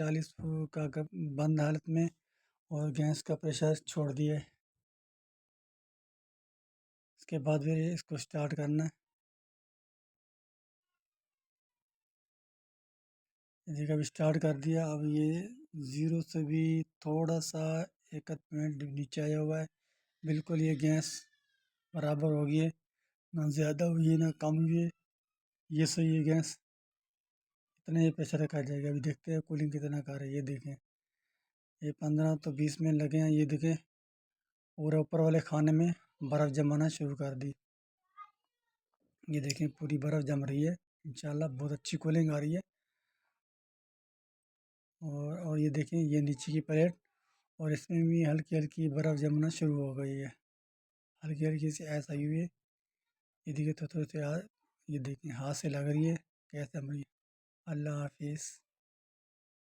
40 का बंद हालत में, और गैस का प्रेशर छोड़ दिया है। इसके बाद फिर इसको स्टार्ट करना है। देखिए अब स्टार्ट कर दिया। अब ये ज़ीरो से भी थोड़ा सा एक आध मिनट नीचे आया हुआ है। बिल्कुल ये गैस बराबर हो गई है, ना ज़्यादा हुई है ना कम हुई है। ये सही है गैस। इतना ही प्रेशर रखा जाएगा। अभी देखते हैं कूलिंग कितना कर रहा है। ये देखें, ये 15 तो 20 मिनट लगे हैं। ये देखें पूरा ऊपर वाले खाने में बर्फ़ जमाना शुरू कर दी। ये देखें पूरी बर्फ़ जम रही है। इंशाल्लाह बहुत अच्छी कूलिंग आ रही है। और ये देखें ये नीचे की प्लेट, और इसमें भी हल्की हल्की बर्फ़ जमना शुरू हो गई है। हल्की हल्की सी ऐसा आई हुई है। ये देखिए तो थोड़े से ये देखिए हाथ से लग रही है कैसे जम रही है। अल्लाह हाफिज़।